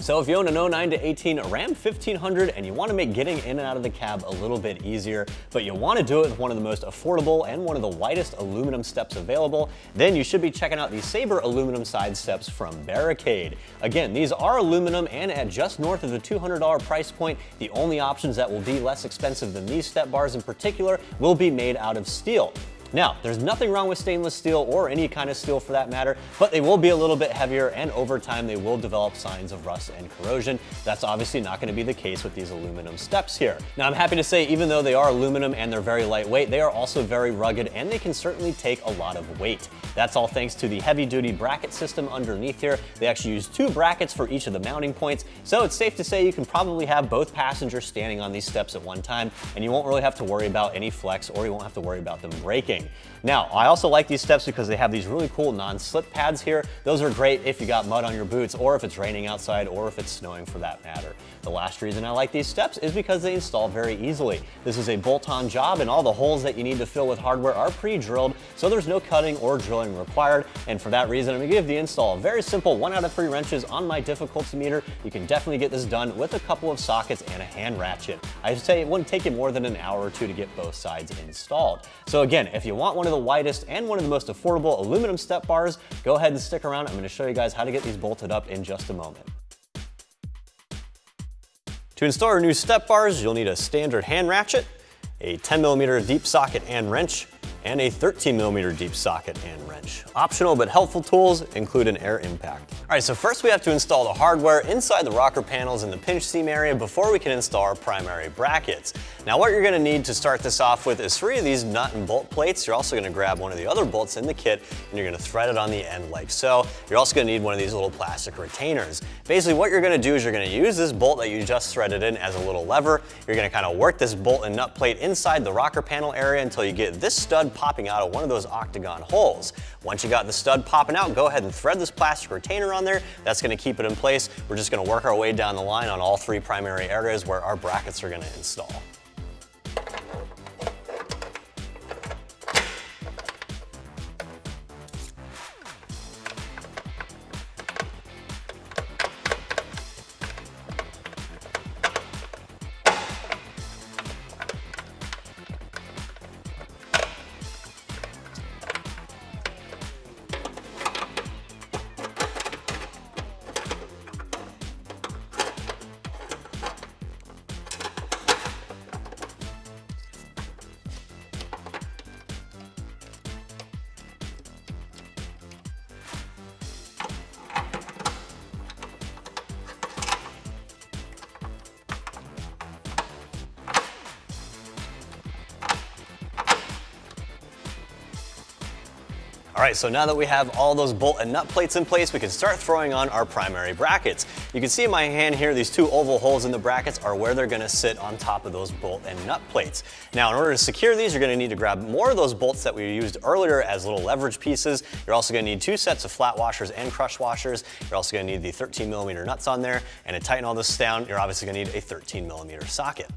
So if you own an 09 to 18 Ram 1500 and you want to make getting in and out of the cab a little bit easier, but you want to do it with one of the most affordable and one of the widest aluminum steps available, then you should be checking out these Saber aluminum side steps from Barricade. Again, these are aluminum and at just north of the $200 price point, the only options that will be less expensive than these step bars in particular will be made out of steel. Now, there's nothing wrong with stainless steel or any kind of steel for that matter, but they will be a little bit heavier and over time they will develop signs of rust and corrosion. That's obviously not going to be the case with these aluminum steps here. Now, I'm happy to say even though they are aluminum and they're very lightweight, they are also very rugged and they can certainly take a lot of weight. That's all thanks to the heavy-duty bracket system underneath here. They actually use 2 brackets for each of the mounting points, so it's safe to say you can probably have both passengers standing on these steps at one time and you won't really have to worry about any flex or you won't have to worry about them breaking. Now, I also like these steps because they have these really cool non-slip pads here. Those are great if you got mud on your boots or if it's raining outside or if it's snowing for that matter. The last reason I like these steps is because they install very easily. This is a bolt-on job and all the holes that you need to fill with hardware are pre-drilled, so there's no cutting or drilling required. And for that reason, I'm gonna give the install a very simple 1 out of 3 wrenches on my difficulty meter. You can definitely get this done with a couple of sockets and a hand ratchet. I'd say it wouldn't take you more than an hour or 2 to get both sides installed. So again, if you want one of the widest and one of the most affordable aluminum step bars, go ahead and stick around. I'm going to show you guys how to get these bolted up in just a moment. To install our new step bars, you'll need a standard hand ratchet, a 10mm deep socket and wrench, and a 13mm deep socket and wrench. Optional but helpful tools include an air impact. All right, so first we have to install the hardware inside the rocker panels in the pinch seam area before we can install our primary brackets. Now what you're gonna need to start this off with is 3 of these nut and bolt plates. You're also gonna grab one of the other bolts in the kit and you're gonna thread it on the end like so. You're also gonna need one of these little plastic retainers. Basically what you're gonna do is you're gonna use this bolt that you just threaded in as a little lever. You're gonna kind of work this bolt and nut plate inside the rocker panel area until you get this stud popping out of one of those octagon holes. Once you got the stud popping out, go ahead and thread this plastic retainer on there. That's going to keep it in place. We're just going to work our way down the line on all 3 primary areas where our brackets are going to install. All right, so now that we have all those bolt and nut plates in place, we can start throwing on our primary brackets. You can see in my hand here, these 2 oval holes in the brackets are where they're gonna sit on top of those bolt and nut plates. Now, in order to secure these, you're gonna need to grab more of those bolts that we used earlier as little leverage pieces. You're also gonna need 2 sets of flat washers and crush washers. You're also gonna need the 13mm nuts on there. And to tighten all this down, you're obviously gonna need a 13mm socket.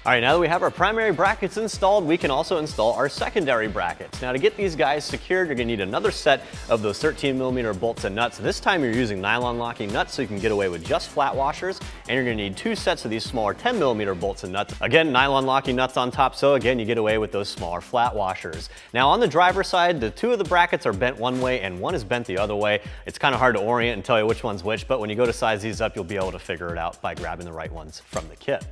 All right, now that we have our primary brackets installed, we can also install our secondary brackets. Now to get these guys secured, you're gonna need another set of those 13mm bolts and nuts. This time you're using nylon locking nuts so you can get away with just flat washers, and you're gonna need 2 sets of these smaller 10mm bolts and nuts. Again, nylon locking nuts on top, so again, you get away with those smaller flat washers. Now on the driver's side, the 2 of the brackets are bent one way and 1 is bent the other way. It's kind of hard to orient and tell you which one's which, but when you go to size these up, you'll be able to figure it out by grabbing the right ones from the kit.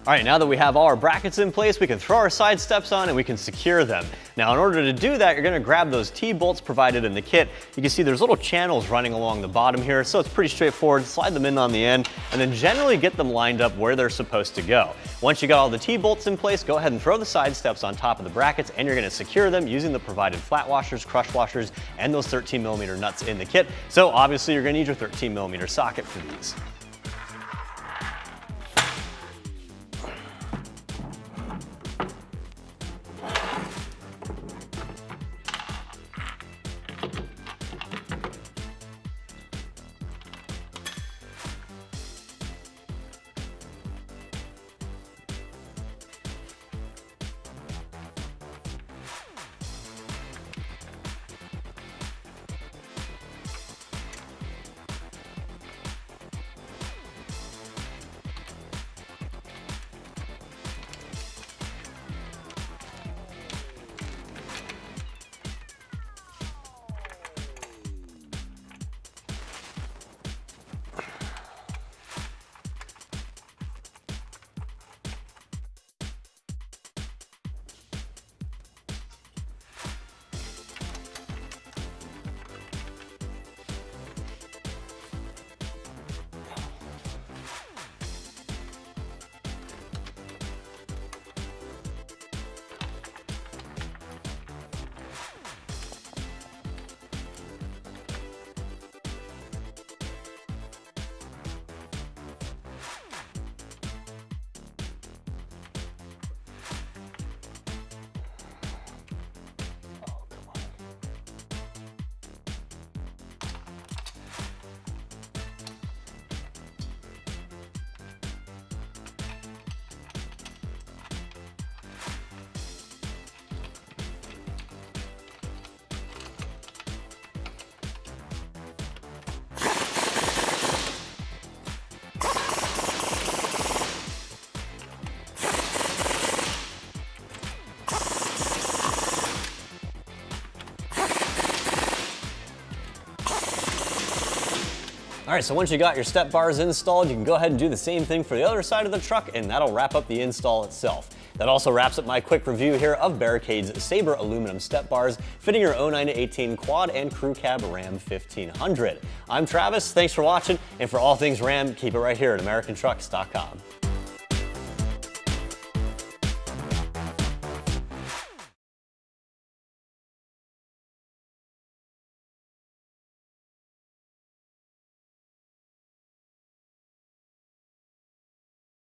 All right, now that we have all our brackets in place, we can throw our side steps on and we can secure them. Now, in order to do that, you're gonna grab those T-bolts provided in the kit. You can see there's little channels running along the bottom here, so it's pretty straightforward. Slide them in on the end, and then generally get them lined up where they're supposed to go. Once you got all the T-bolts in place, go ahead and throw the side steps on top of the brackets, and you're gonna secure them using the provided flat washers, crush washers, and those 13mm nuts in the kit. So obviously, you're gonna need your 13mm socket for these. Alright, so once you got your step bars installed, you can go ahead and do the same thing for the other side of the truck, and that'll wrap up the install itself. That also wraps up my quick review here of Barricade's Saber aluminum step bars fitting your 09-18 quad and crew cab Ram 1500. I'm Travis, thanks for watching, and for all things Ram, keep it right here at AmericanTrucks.com.